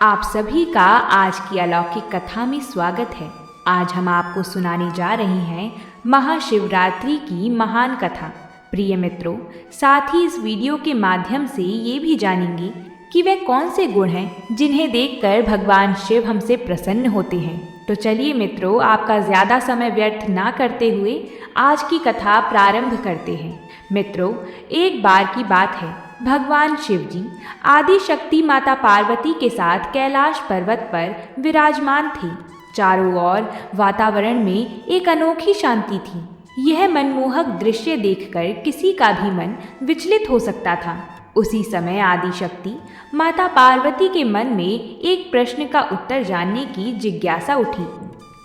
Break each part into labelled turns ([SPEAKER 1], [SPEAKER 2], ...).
[SPEAKER 1] आप सभी का आज की अलौकिक कथा में स्वागत है। आज हम आपको सुनाने जा रहे हैं महाशिवरात्रि की महान कथा। प्रिय मित्रों, साथ ही इस वीडियो के माध्यम से ये भी जानेंगे कि वे कौन से गुण हैं जिन्हें देखकर भगवान शिव हमसे प्रसन्न होते हैं। तो चलिए मित्रों, आपका ज़्यादा समय व्यर्थ ना करते हुए आज की कथा प्रारंभ करते हैं। मित्रों, एक बार की बात है, भगवान शिव जी आदि शक्ति माता पार्वती के साथ कैलाश पर्वत पर विराजमान थे। चारों ओर वातावरण में एक अनोखी शांति थी। यह मनमोहक दृश्य देखकर किसी का भी मन विचलित हो सकता था। उसी समय आदि शक्ति माता पार्वती के मन में एक प्रश्न का उत्तर जानने की जिज्ञासा उठी।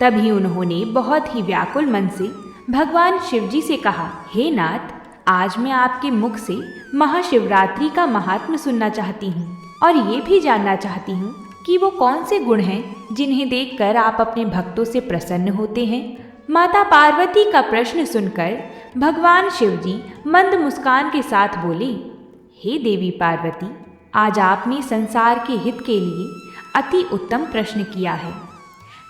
[SPEAKER 1] तभी उन्होंने बहुत ही व्याकुल मन से भगवान शिव जी से कहा, हे नाथ, आज मैं आपके मुख से महाशिवरात्रि का महात्म्य सुनना चाहती हूँ और ये भी जानना चाहती हूँ कि वो कौन से गुण हैं जिन्हें देखकर आप अपने भक्तों से प्रसन्न होते हैं। माता पार्वती का प्रश्न सुनकर भगवान शिव जी मंद मुस्कान के साथ बोले, हे देवी पार्वती, आज आपने संसार के हित के लिए अति उत्तम प्रश्न किया है।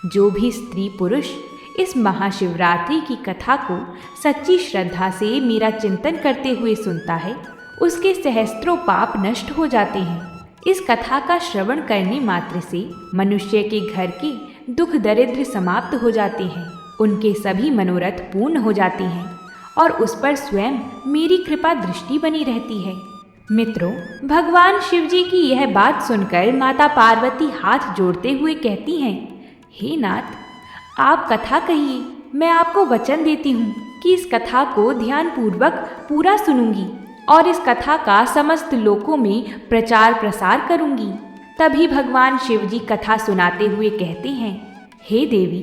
[SPEAKER 1] जो भी स्त्री पुरुष इस महाशिवरात्रि की कथा को सच्ची श्रद्धा से मेरा चिंतन करते हुए सुनता है, उसके सहस्त्रों पाप नष्ट हो जाते हैं। इस कथा का श्रवण करने मात्र से मनुष्य के घर के दुख दरिद्र समाप्त हो जाते हैं, उनके सभी मनोरथ पूर्ण हो जाते हैं और उस पर स्वयं मेरी कृपा दृष्टि बनी रहती है। मित्रों, भगवान शिव जी की यह बात सुनकर माता पार्वती हाथ जोड़ते हुए कहती हैं, हे नाथ, आप कथा कहिए, मैं आपको वचन देती हूँ कि इस कथा को ध्यानपूर्वक पूरा सुनूंगी और इस कथा का समस्त लोकों में प्रचार प्रसार करूंगी। तभी भगवान शिव जी कथा सुनाते हुए कहते हैं, हे देवी,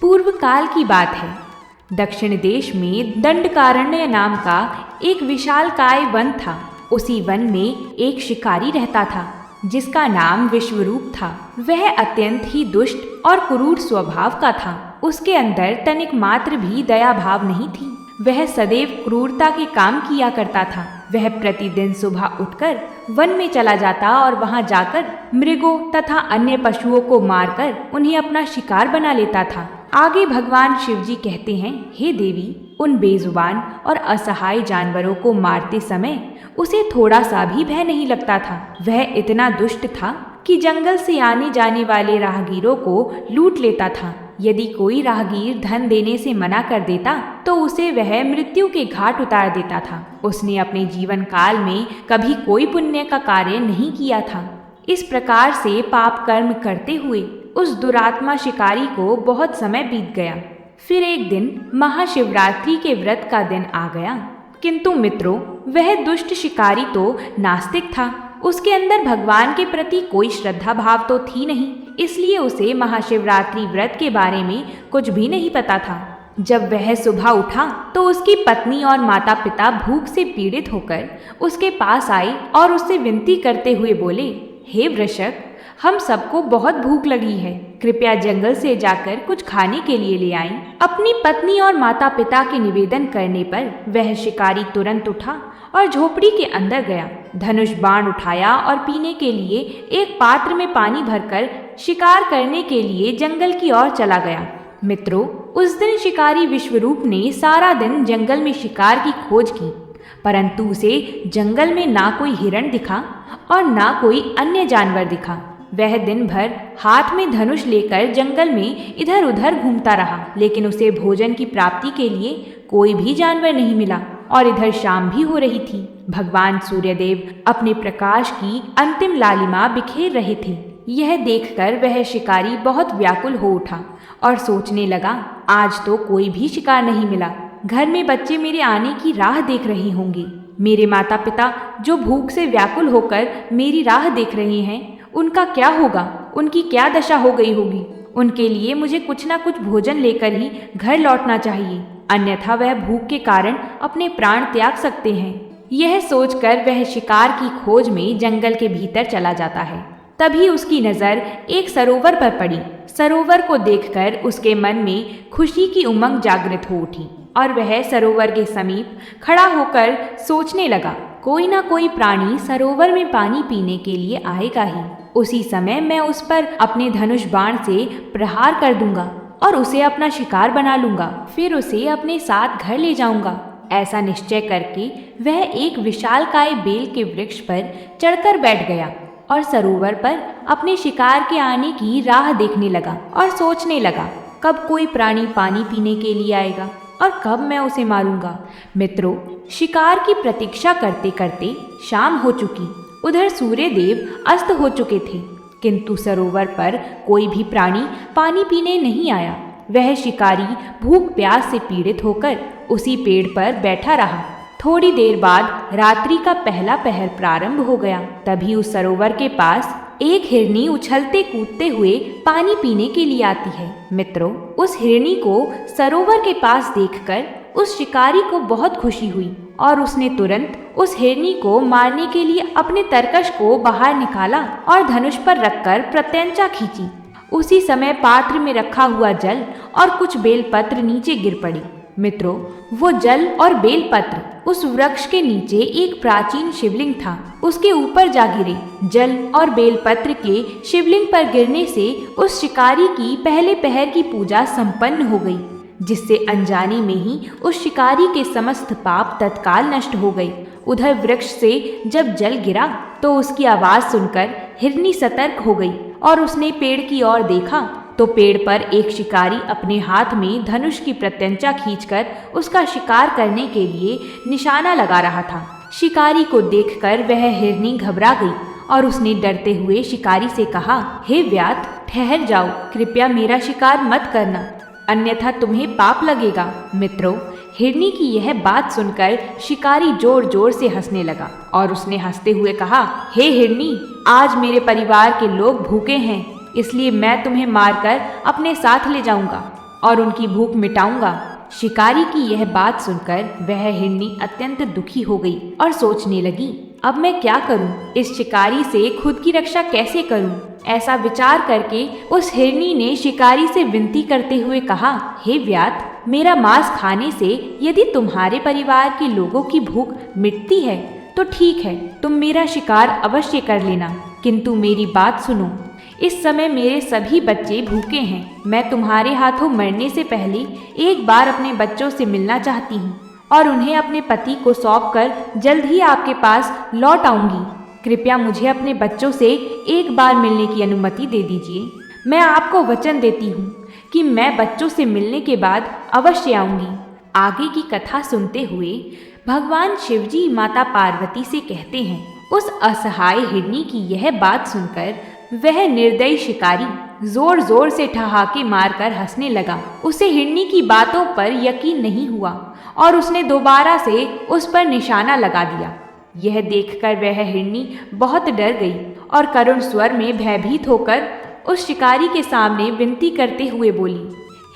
[SPEAKER 1] पूर्व काल की बात है। दक्षिण देश में दंडकारण्य नाम का एक विशालकाय वन था। उसी वन में एक शिकारी रहता था जिसका नाम विश्वरूप था। वह अत्यंत ही दुष्ट और क्रूर स्वभाव का था। उसके अंदर तनिक मात्र भी दया भाव नहीं थी। वह सदैव क्रूरता के काम किया करता था। वह प्रतिदिन सुबह उठकर वन में चला जाता और वहां जाकर मृगों तथा अन्य पशुओं को मारकर उन्हें अपना शिकार बना लेता था। आगे भगवान शिव जी कहते हैं, हे देवी, उन बेजुबान और असहाय जानवरों को मारते समय उसे थोड़ा सा भी भय नहीं लगता था। वह इतना दुष्ट था कि जंगल से आने जाने वाले राहगीरों को लूट लेता था। यदि कोई राहगीर धन देने से मना कर देता तो उसे वह मृत्यु के घाट उतार देता था। उसने अपने जीवन काल में कभी कोई पुण्य का कार्य नहीं किया था। इस प्रकार से पाप कर्म करते हुए उस दुरात्मा शिकारी को बहुत समय बीत गया। फिर एक दिन महाशिवरात्रि के व्रत का दिन आ गया। किंतु मित्रों, वह दुष्ट शिकारी तो नास्तिक था। उसके अंदर भगवान के प्रति कोई श्रद्धा भाव तो थी नहीं, इसलिए उसे महाशिवरात्रि व्रत के बारे में कुछ भी नहीं पता था। जब वह सुबह उठा तो उसकी पत्नी और माता पिता भूख से पीड़ित होकर उसके पास आए और उससे विनती करते हुए बोले, हे वृषक, हम सबको बहुत भूख लगी है, कृपया जंगल से जाकर कुछ खाने के लिए ले आएं। अपनी पत्नी और माता पिता के निवेदन करने पर वह शिकारी तुरंत उठा और झोपड़ी के अंदर गया। धनुष बाण उठाया और पीने के लिए एक पात्र में पानी भरकर शिकार करने के लिए जंगल की ओर चला गया। मित्रों, उस दिन शिकारी विश्वरूप ने सारा दिन जंगल में शिकार की खोज की, परंतु उसे जंगल में ना कोई हिरण दिखा और ना कोई अन्य जानवर दिखा। वह दिन भर हाथ में धनुष लेकर जंगल में इधर उधर घूमता रहा, लेकिन उसे भोजन की प्राप्ति के लिए कोई भी जानवर नहीं मिला। और इधर शाम भी हो रही थी। भगवान सूर्यदेव अपने प्रकाश की अंतिम लालिमा बिखेर रहे थे। यह देखकर वह शिकारी बहुत व्याकुल हो उठा और सोचने लगा, आज तो कोई भी शिकार नहीं मिला। घर में बच्चे मेरे आने की राह देख रहे होंगे। मेरे माता पिता जो भूख से व्याकुल होकर मेरी राह देख रहे हैं, उनका क्या होगा? उनकी क्या दशा हो गई होगी? उनके लिए मुझे कुछ ना कुछ भोजन लेकर ही घर लौटना चाहिए, अन्यथा वह भूख के कारण अपने प्राण त्याग सकते हैं। यह सोचकर वह शिकार की खोज में जंगल के भीतर चला जाता है। तभी उसकी नज़र एक सरोवर पर पड़ी। सरोवर को देखकर उसके मन में खुशी की उमंग जागृत हो उठी और वह सरोवर के समीप खड़ा होकर सोचने लगा, कोई ना कोई प्राणी सरोवर में पानी पीने के लिए आएगा ही। उसी समय मैं उस पर अपने धनुष बाण से प्रहार कर दूंगा और उसे अपना शिकार बना लूंगा। फिर उसे अपने साथ घर ले जाऊंगा। ऐसा निश्चय करके वह एक विशालकाय बेल के वृक्ष पर चढ़कर बैठ गया और सरोवर पर अपने शिकार के आने की राह देखने लगा और सोचने लगा, कब कोई प्राणी पानी पीने के लिए आएगा और कब मैं उसे मारूंगा। मित्रों, शिकार की प्रतीक्षा करते करते शाम हो चुकी। उधर सूर्य देव अस्त हो चुके थे, किंतु सरोवर पर कोई भी प्राणी पानी पीने नहीं आया। वह शिकारी भूख प्यास से पीड़ित होकर उसी पेड़ पर बैठा रहा। थोड़ी देर बाद रात्रि का पहला पहर प्रारंभ हो गया। तभी उस सरोवर के पास एक हिरनी उछलते कूदते हुए पानी पीने के लिए आती है। मित्रों, उस हिरनी को सरोवर के पास देखकर उस शिकारी को बहुत खुशी हुई और उसने तुरंत उस हिरनी को मारने के लिए अपने तरकश को बाहर निकाला और धनुष पर रखकर प्रत्यंचा खींची। उसी समय पात्र में रखा हुआ जल और कुछ बेलपत्र नीचे गिर पड़ी। मित्रों, वो जल और बेलपत्र उस वृक्ष के नीचे एक प्राचीन शिवलिंग था, उसके ऊपर जा गिरे। जल और बेलपत्र के शिवलिंग पर गिरने से उस शिकारी की पहले पहर की पूजा संपन्न हो गई, जिससे अनजाने में ही उस शिकारी के समस्त पाप तत्काल नष्ट हो गए। उधर वृक्ष से जब जल गिरा तो उसकी आवाज सुनकर हिरनी सतर्क हो गई और उसने पेड़ की ओर देखा तो पेड़ पर एक शिकारी अपने हाथ में धनुष की प्रत्यंचा खींचकर उसका शिकार करने के लिए निशाना लगा रहा था। शिकारी को देखकर वह हिरनी घबरा गई और उसने डरते हुए शिकारी से कहा, हे व्याध, ठहर जाओ, कृपया मेरा शिकार मत करना, अन्यथा तुम्हें पाप लगेगा। मित्रों, हिरनी की यह बात सुनकर शिकारी जोर जोर से हंसने लगा और उसने हंसते हुए कहा, हे हिरनी, आज मेरे परिवार के लोग भूखे हैं, इसलिए मैं तुम्हें मारकर अपने साथ ले जाऊंगा और उनकी भूख मिटाऊंगा। शिकारी की यह बात सुनकर वह हिरनी अत्यंत दुखी हो गई और सोचने लगी, अब मैं क्या करूं? इस शिकारी से खुद की रक्षा कैसे करूं? ऐसा विचार करके उस हिरनी ने शिकारी से विनती करते हुए कहा, हे व्याध, मेरा मांस खाने से यदि तुम्हारे परिवार के लोगों की भूख मिटती है तो ठीक है, तुम मेरा शिकार अवश्य कर लेना, किंतु मेरी बात सुनो। इस समय मेरे सभी बच्चे भूखे हैं। मैं तुम्हारे हाथों मरने से पहले एक बार अपने बच्चों से मिलना चाहती हूँ और उन्हें अपने पति को सौंपकर जल्द ही आपके पास लौट आऊंगी। कृपया मुझे अपने बच्चों से एक बार मिलने की अनुमति दे दीजिए। मैं आपको वचन देती हूँ कि मैं बच्चों से मिलने के बाद अवश्य आऊंगी। आगे की कथा सुनते हुए भगवान शिवजी माता पार्वती से कहते हैं, उस असहाय हिरनी की यह बात सुनकर वह निर्दयी शिकारी जोर जोर से ठहाके मारकर हंसने लगा। उसे हिरनी की बातों पर यकीन नहीं हुआ और उसने दोबारा से उस पर निशाना लगा दिया। यह देखकर वह हिरनी बहुत डर गई और करुण स्वर में भयभीत होकर उस शिकारी के सामने विनती करते हुए बोली,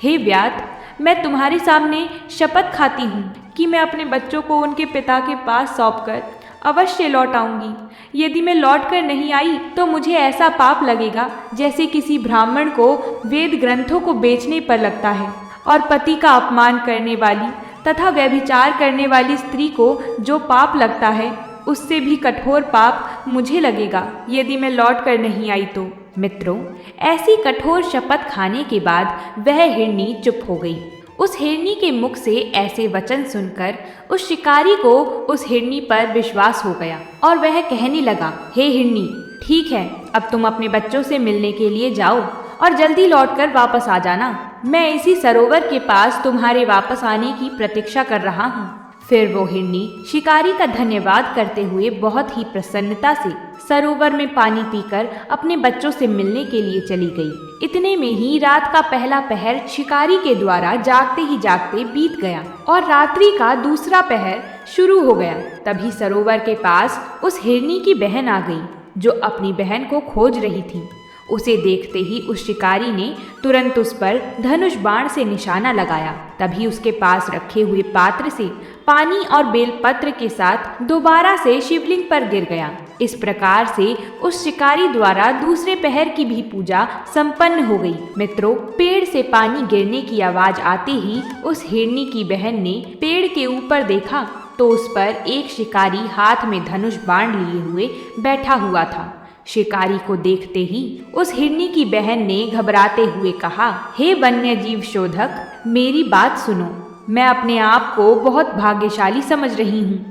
[SPEAKER 1] हे व्याध, मैं तुम्हारे सामने शपथ खाती हूँ कि मैं अपने बच्चों को उनके पिता के पास सौंपकर अवश्य लौट आऊंगी। यदि मैं लौट कर नहीं आई तो मुझे ऐसा पाप लगेगा जैसे किसी ब्राह्मण को वेद ग्रंथों को बेचने पर लगता है और पति का अपमान करने वाली तथा व्यभिचार करने वाली स्त्री को जो पाप लगता है उससे भी कठोर पाप मुझे लगेगा यदि मैं लौट कर नहीं आई तो। मित्रों, ऐसी कठोर शपथ खाने के बाद वह हिरनी चुप हो गई। उस हिरनी के मुख से ऐसे वचन सुनकर उस शिकारी को उस हिरनी पर विश्वास हो गया और वह कहने लगा, हे हिरनी, ठीक है, अब तुम अपने बच्चों से मिलने के लिए जाओ और जल्दी लौटकर वापस आ जाना। मैं इसी सरोवर के पास तुम्हारे वापस आने की प्रतीक्षा कर रहा हूँ। फिर वो हिरनी शिकारी का धन्यवाद करते हुए बहुत ही प्रसन्नता से सरोवर में पानी पीकर अपने बच्चों से मिलने के लिए चली गई। इतने में ही रात का पहला पहर शिकारी के द्वारा जागते ही जागते बीत गया और रात्रि का दूसरा पहर शुरू हो गया। तभी सरोवर के पास उस हिरनी की बहन आ गई जो अपनी बहन को खोज रही थी। उसे देखते ही उस शिकारी ने तुरंत उस पर धनुष बाण से निशाना लगाया। तभी उसके पास रखे हुए पात्र से पानी और बेलपत्र के साथ दोबारा से शिवलिंग पर गिर गया। इस प्रकार से उस शिकारी द्वारा दूसरे पहर की भी पूजा संपन्न हो गई। मित्रों, पेड़ से पानी गिरने की आवाज आते ही उस हिरनी की बहन ने पेड़ के ऊपर देखा तो उस पर एक शिकारी हाथ में धनुष बाण लिए हुए बैठा हुआ था। शिकारी को देखते ही उस हिरनी की बहन ने घबराते हुए कहा, हे वन्य जीव शोधक, मेरी बात सुनो। मैं अपने आप को बहुत भाग्यशाली समझ रही हूँ।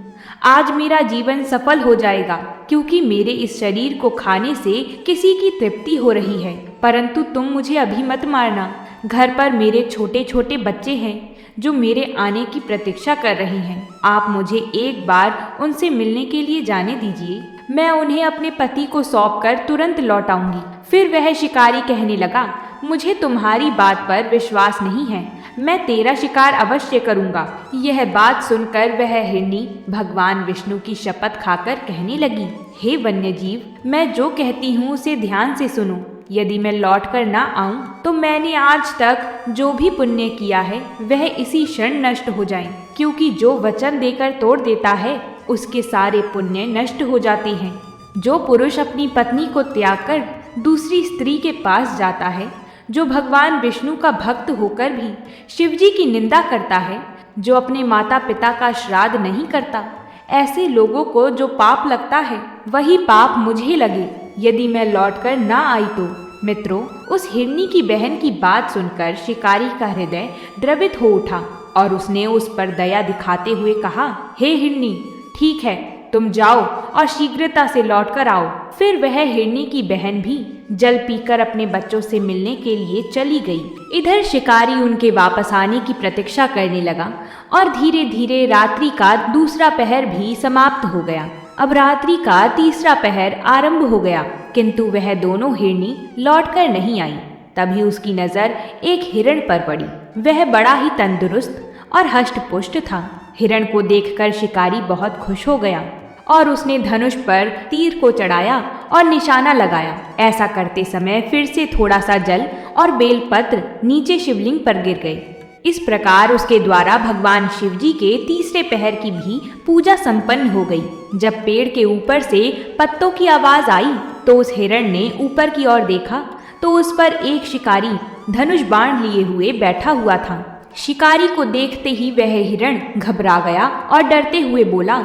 [SPEAKER 1] आज मेरा जीवन सफल हो जाएगा, क्योंकि मेरे इस शरीर को खाने से किसी की तृप्ति हो रही है। परंतु तुम मुझे अभी मत मारना। घर पर मेरे छोटे छोटे बच्चे हैं जो मेरे आने की प्रतीक्षा कर रहे हैं। आप मुझे एक बार उनसे मिलने के लिए जाने दीजिए। मैं उन्हें अपने पति को सौंपकर तुरंत लौट आऊंगी। फिर वह शिकारी कहने लगा, मुझे तुम्हारी बात पर विश्वास नहीं है। मैं तेरा शिकार अवश्य करूंगा। यह बात सुनकर वह हिरनी भगवान विष्णु की शपथ खाकर कहने लगी, हे वन्यजीव, मैं जो कहती हूँ उसे ध्यान से सुनो। यदि मैं लौट कर ना आऊं तो मैंने आज तक जो भी पुण्य किया है वह इसी क्षण नष्ट हो जाए, क्योंकि जो वचन देकर तोड़ देता है उसके सारे पुण्य नष्ट हो जाते हैं। जो पुरुष अपनी पत्नी को त्याग कर दूसरी स्त्री के पास जाता है, जो भगवान विष्णु का भक्त होकर भी शिवजी की निंदा करता है, जो अपने माता पिता का श्राद्ध नहीं करता, ऐसे लोगों को जो पाप लगता है वही पाप मुझे लगे यदि मैं लौटकर ना आई तो। मित्रों, उस हिरनी की बहन की बात सुनकर शिकारी का हृदय द्रवित हो उठा और उसने उस पर दया दिखाते हुए कहा, हे हिरनी, ठीक है, तुम जाओ और शीघ्रता से लौट कर आओ। फिर वह हिरनी की बहन भी जल पीकर अपने बच्चों से मिलने के लिए चली गई। इधर शिकारी उनके वापस आने की प्रतीक्षा करने लगा और धीरे धीरे रात्रि का दूसरा पहर भी समाप्त हो गया। अब रात्रि का तीसरा पहर आरंभ हो गया, किंतु वह दोनों हिरनी लौटकर नहीं आई। तभी उसकी नजर एक हिरण पर पड़ी। वह बड़ा ही तंदुरुस्त और हष्ट-पुष्ट था। हिरण को देखकर शिकारी बहुत खुश हो गया और उसने धनुष पर तीर को चढ़ाया और निशाना लगाया। ऐसा करते समय फिर से थोड़ा सा जल और बेलपत्र नीचे शिवलिंग पर गिर गए। इस प्रकार उसके द्वारा भगवान शिवजी के तीसरे पहर की भी पूजा संपन्न हो गई। जब पेड़ के ऊपर से पत्तों की आवाज आई तो उस हिरण ने ऊपर की ओर देखा तो उस पर एक शिकारी धनुष बाण लिए हुए बैठा हुआ था। शिकारी को देखते ही वह हिरण घबरा गया और डरते हुए बोला,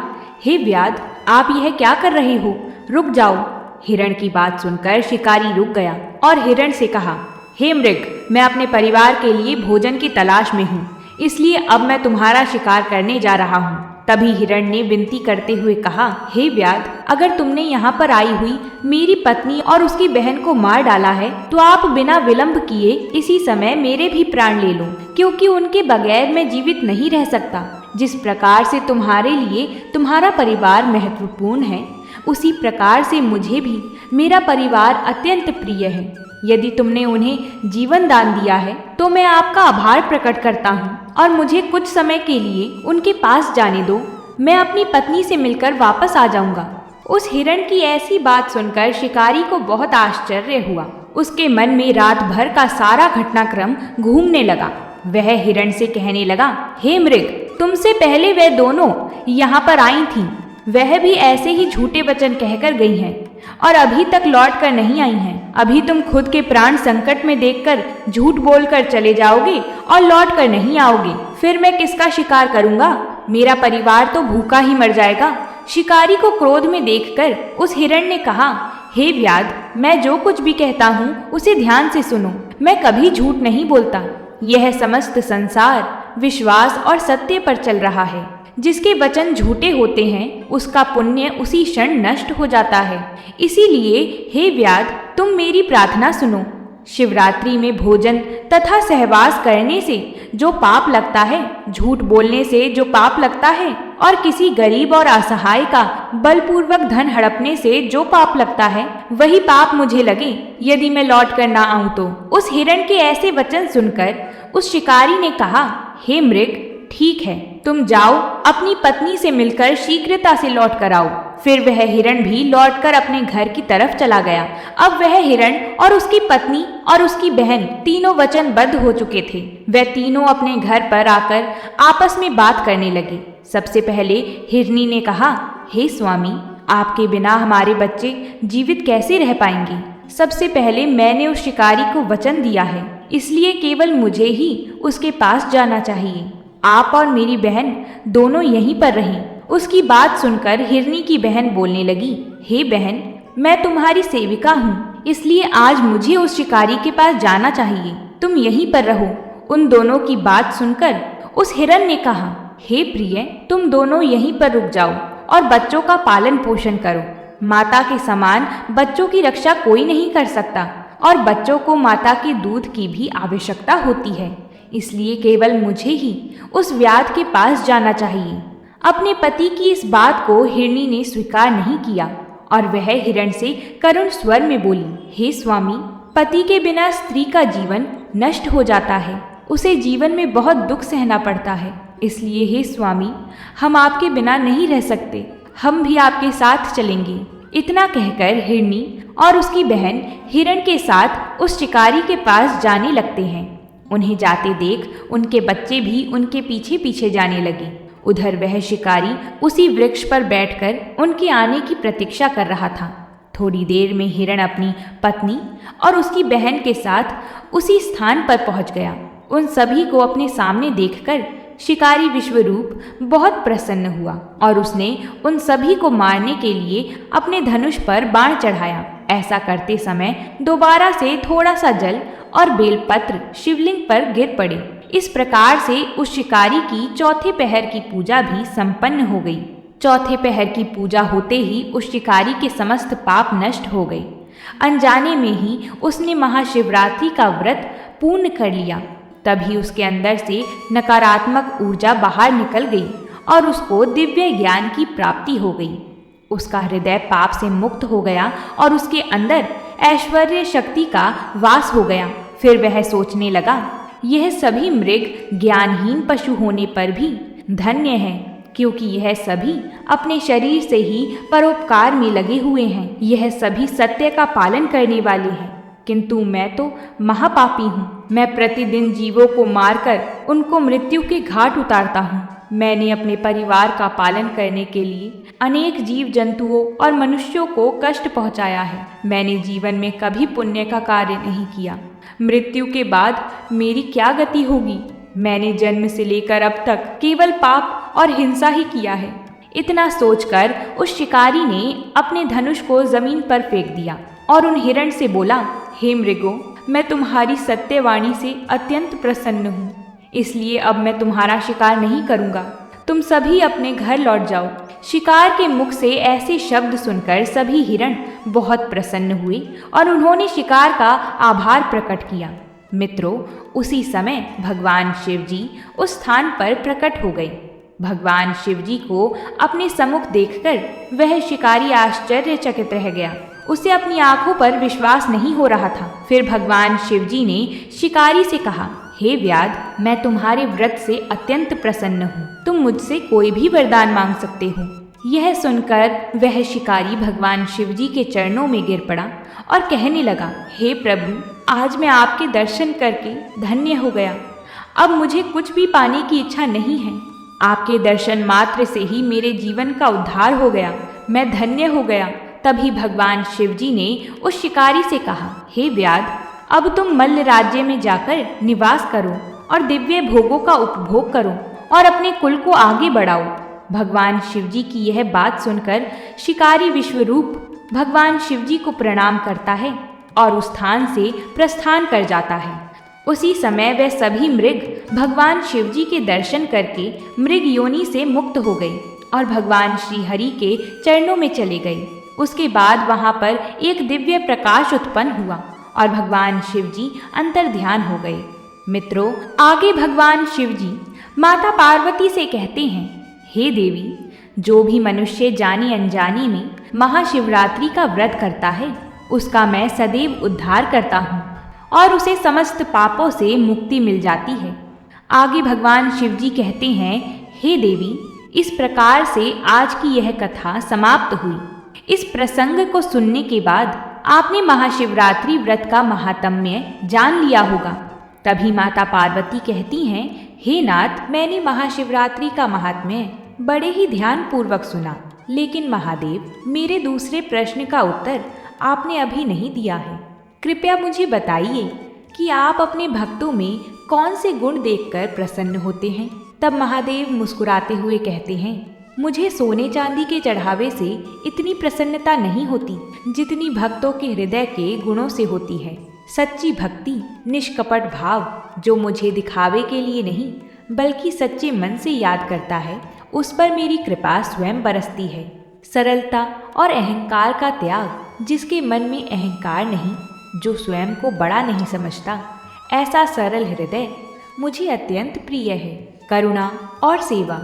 [SPEAKER 1] हे व्याध, आप यह क्या कर रहे हो? रुक जाओ। हिरण की बात सुनकर शिकारी रुक गया और हिरण से कहा, हे मृग, मैं अपने परिवार के लिए भोजन की तलाश में हूँ, इसलिए अब मैं तुम्हारा शिकार करने जा रहा हूँ। तभी हिरण ने विनती करते हुए कहा, हे व्याध, अगर तुमने यहाँ पर आई हुई मेरी पत्नी और उसकी बहन को मार डाला है तो आप बिना विलंब किए इसी समय मेरे भी प्राण ले लो, क्योंकि उनके बगैर मैं जीवित नहीं रह सकता। जिस प्रकार से तुम्हारे लिए तुम्हारा परिवार महत्वपूर्ण है, उसी प्रकार से मुझे भी मेरा परिवार अत्यंत प्रिय है। यदि तुमने उन्हें जीवन दान दिया है तो मैं आपका आभार प्रकट करता हूँ और मुझे कुछ समय के लिए उनके पास जाने दो। मैं अपनी पत्नी से मिलकर वापस आ जाऊंगा। उस हिरण की ऐसी बात सुनकर शिकारी को बहुत आश्चर्य हुआ। उसके मन में रात भर का सारा घटनाक्रम घूमने लगा। वह हिरण से कहने लगा, हे मृग, तुमसे पहले वह दोनों यहाँ पर आई थीं। वह भी ऐसे ही झूठे वचन कहकर गई हैं और अभी तक लौट कर नहीं आई हैं। अभी तुम खुद के प्राण संकट में देखकर झूठ बोलकर चले जाओगे और लौट कर नहीं आओगे। फिर मैं किसका शिकार करूंगा? मेरा परिवार तो भूखा ही मर जाएगा। शिकारी को क्रोध में देखकर उस हिरण ने कहा, हे व्याध, मैं जो कुछ भी कहता हूँ उसे ध्यान से सुनो। मैं कभी झूठ नहीं बोलता। यह समस्त संसार विश्वास और सत्य पर चल रहा है। जिसके वचन झूठे होते हैं उसका पुण्य उसी क्षण नष्ट हो जाता है। इसीलिए हे व्याध, तुम मेरी प्रार्थना सुनो। शिवरात्रि में भोजन तथा सहवास करने से जो पाप लगता है, झूठ बोलने से जो पाप लगता है और किसी गरीब और असहाय का बलपूर्वक धन हड़पने से जो पाप लगता है, वही पाप मुझे लगे यदि मैं लौट कर ना आऊं तो। उस हिरण के ऐसे वचन सुनकर उस शिकारी ने कहा, हे मृग, ठीक है, तुम जाओ, अपनी पत्नी से मिलकर शीघ्रता से लौट कर आओ। फिर वह हिरण भी लौटकर अपने घर की तरफ चला गया। अब वह हिरण और उसकी पत्नी और उसकी बहन तीनों वचनबद्ध हो चुके थे। वे तीनों अपने घर पर आकर आपस में बात करने लगे। सबसे पहले हिरनी ने कहा, हे स्वामी, आपके बिना हमारे बच्चे जीवित कैसे रह पाएंगे? सबसे पहले मैंने उस शिकारी को वचन दिया है, इसलिए केवल मुझे ही उसके पास जाना चाहिए। आप और मेरी बहन दोनों यहीं पर रहें। उसकी बात सुनकर हिरनी की बहन बोलने लगी, हे बहन, मैं तुम्हारी सेविका हूँ, इसलिए आज मुझे उस शिकारी के पास जाना चाहिए। तुम यहीं पर रहो। उन दोनों की बात सुनकर उस हिरण ने कहा, हे प्रिय, तुम दोनों यहीं पर रुक जाओ और बच्चों का पालन पोषण करो। माता के समान बच्चों की रक्षा कोई नहीं कर सकता और बच्चों को माता के दूध की भी आवश्यकता होती है, इसलिए केवल मुझे ही उस व्याध के पास जाना चाहिए। अपने पति की इस बात को हिरनी ने स्वीकार नहीं किया और वह हिरण से करुण स्वर में बोली, हे स्वामी, पति के बिना स्त्री का जीवन नष्ट हो जाता है, उसे जीवन में बहुत दुख सहना पड़ता है, इसलिए हे स्वामी, हम आपके बिना नहीं रह सकते, हम भी आपके साथ चलेंगे। इतना कहकर हिरनी और उसकी बहन हिरण के साथ उस शिकारी के पास जाने लगते हैं। उन्हें जाते देख उनके बच्चे भी उनके पीछे पीछे जाने लगे। उधर वह शिकारी उसी वृक्ष पर बैठकर उनके आने की प्रतीक्षा कर रहा था। थोड़ी देर में हिरण अपनी पत्नी और उसकी बहन के साथ उसी स्थान पर पहुंच गया। उन सभी को अपने सामने देखकर शिकारी विश्वरूप बहुत प्रसन्न हुआ और उसने उन सभी को मारने के लिए अपने धनुष पर बाण चढ़ाया। ऐसा करते समय दोबारा से थोड़ा सा जल और बेलपत्र शिवलिंग पर गिर पड़े। इस प्रकार से उस शिकारी की चौथे पहर की पूजा भी संपन्न हो गई। चौथे पहर की पूजा होते ही उस शिकारी के समस्त पाप नष्ट हो गए। अनजाने में ही उसने महाशिवरात्रि का व्रत पूर्ण कर लिया। तभी उसके अंदर से नकारात्मक ऊर्जा बाहर निकल गई और उसको दिव्य ज्ञान की प्राप्ति हो गई। उसका हृदय पाप से मुक्त हो गया और उसके अंदर ऐश्वर्य शक्ति का वास हो गया। फिर वह सोचने लगा, यह सभी मृग ज्ञानहीन पशु होने पर भी धन्य हैं, क्योंकि यह सभी अपने शरीर से ही परोपकार में लगे हुए हैं। यह सभी सत्य का पालन करने वाले हैं, किंतु मैं तो महापापी हूँ। मैं प्रतिदिन जीवों को मारकर उनको मृत्यु के घाट उतारता हूँ। मैंने अपने परिवार का पालन करने के लिए अनेक जीव जंतुओं और मनुष्यों को कष्ट पहुँचाया है। मैंने जीवन में कभी पुण्य का कार्य नहीं किया। मृत्यु के बाद मेरी क्या गति होगी? मैंने जन्म से लेकर अब तक केवल पाप और हिंसा ही किया है। इतना सोचकर उस शिकारी ने अपने धनुष को जमीन पर फेंक दिया और उन हिरण से बोला, हे मृगों, मैं तुम्हारी सत्यवाणी से अत्यंत प्रसन्न हूँ, इसलिए अब मैं तुम्हारा शिकार नहीं करूँगा। तुम सभी अपने घर लौट जाओ। शिकार के मुख से ऐसे शब्द सुनकर सभी हिरण बहुत प्रसन्न हुए और उन्होंने शिकार का आभार प्रकट किया। मित्रों, उसी समय भगवान शिव जी उस स्थान पर प्रकट हो गए। भगवान शिव जी को अपने सम्मुख देखकर वह शिकारी आश्चर्यचकित रह गया। उसे अपनी आंखों पर विश्वास नहीं हो रहा था। फिर भगवान शिव जी ने शिकारी से कहा, हे व्याध, मैं तुम्हारे व्रत से अत्यंत प्रसन्न हूँ। तुम मुझसे कोई भी वरदान मांग सकते हो। यह सुनकर वह शिकारी भगवान शिव जी के चरणों में गिर पड़ा और कहने लगा, हे प्रभु, आज मैं आपके दर्शन करके धन्य हो गया। अब मुझे कुछ भी पाने की इच्छा नहीं है। आपके दर्शन मात्र से ही मेरे जीवन का उद्धार हो गया। मैं धन्य हो गया। तभी भगवान शिव जी ने उस शिकारी से कहा, हे व्याध, अब तुम मल्ल राज्य में जाकर निवास करो और दिव्य भोगों का उपभोग करो और अपने कुल को आगे बढ़ाओ। भगवान शिव जी की यह बात सुनकर शिकारी विश्वरूप भगवान शिव जी को प्रणाम करता है और उस स्थान से प्रस्थान कर जाता है। उसी समय वह सभी मृग भगवान शिव जी के दर्शन करके मृग योनि से मुक्त हो गए और भगवान श्री हरि के चरणों में चले गए। उसके बाद वहां पर एक दिव्य प्रकाश उत्पन्न हुआ और भगवान शिव जी अंतर्ध्यान हो गए। मित्रों, आगे भगवान शिव जी माता पार्वती से कहते हैं, हे देवी, जो भी मनुष्य जानी अनजानी में महाशिवरात्रि का व्रत करता है, उसका मैं सदैव उद्धार करता हूँ और उसे समस्त पापों से मुक्ति मिल जाती है। आगे भगवान शिव जी कहते हैं, हे देवी, इस प्रकार से आज की यह कथा समाप्त हुई। इस प्रसंग को सुनने के बाद आपने महाशिवरात्रि व्रत का महात्म्य जान लिया होगा। तभी माता पार्वती कहती हैं, हे नाथ, मैंने महाशिवरात्रि का महात्म्य बड़े ही ध्यान पूर्वक सुना, लेकिन महादेव, मेरे दूसरे प्रश्न का उत्तर आपने अभी नहीं दिया है। कृपया मुझे बताइए कि आप अपने भक्तों में कौन से गुण देखकर प्रसन्न होते हैं। तब महादेव मुस्कुराते हुए कहते हैं, मुझे सोने चांदी के चढ़ावे से इतनी प्रसन्नता नहीं होती जितनी भक्तों के हृदय के गुणों से होती है। सच्ची भक्ति, निष्कपट भाव जो मुझे दिखावे के लिए नहीं बल्कि सच्चे मन से याद करता है, उस पर मेरी कृपा स्वयं बरसती है। सरलता और अहंकार का त्याग, जिसके मन में अहंकार नहीं, जो स्वयं को बड़ा नहीं समझता, ऐसा सरल हृदय मुझे अत्यंत प्रिय है। करुणा और सेवा,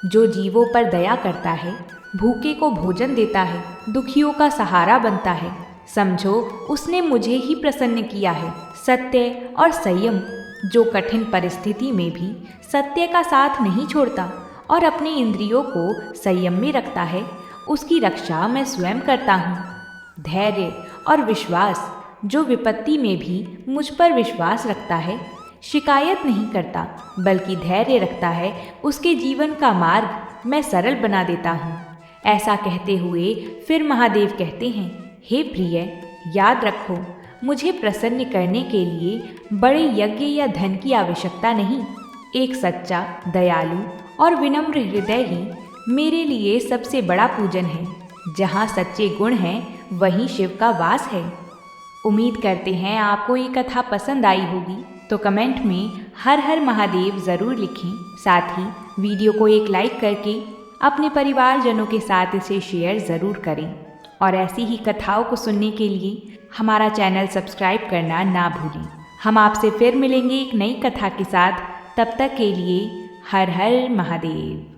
[SPEAKER 1] जो जीवों पर दया करता है, भूखे को भोजन देता है, दुखियों का सहारा बनता है, समझो उसने मुझे ही प्रसन्न किया है। सत्य और संयम, जो कठिन परिस्थिति में भी सत्य का साथ नहीं छोड़ता और अपने इंद्रियों को संयम में रखता है, उसकी रक्षा मैं स्वयं करता हूँ। धैर्य और विश्वास, जो विपत्ति में भी मुझ पर विश्वास रखता है, शिकायत नहीं करता बल्कि धैर्य रखता है, उसके जीवन का मार्ग मैं सरल बना देता हूँ। ऐसा कहते हुए फिर महादेव कहते हैं, हे प्रिय, याद रखो, मुझे प्रसन्न करने के लिए बड़े यज्ञ या धन की आवश्यकता नहीं। एक सच्चा, दयालु और विनम्र हृदय ही मेरे लिए सबसे बड़ा पूजन है। जहाँ सच्चे गुण हैं, वहीं शिव का वास है। उम्मीद करते हैं आपको ये कथा पसंद आई होगी, तो कमेंट में हर हर महादेव ज़रूर लिखें। साथ ही वीडियो को एक लाइक करके अपने परिवारजनों के साथ इसे शेयर ज़रूर करें और ऐसी ही कथाओं को सुनने के लिए हमारा चैनल सब्सक्राइब करना ना भूलें। हम आपसे फिर मिलेंगे एक नई कथा के साथ। तब तक के लिए हर हर महादेव।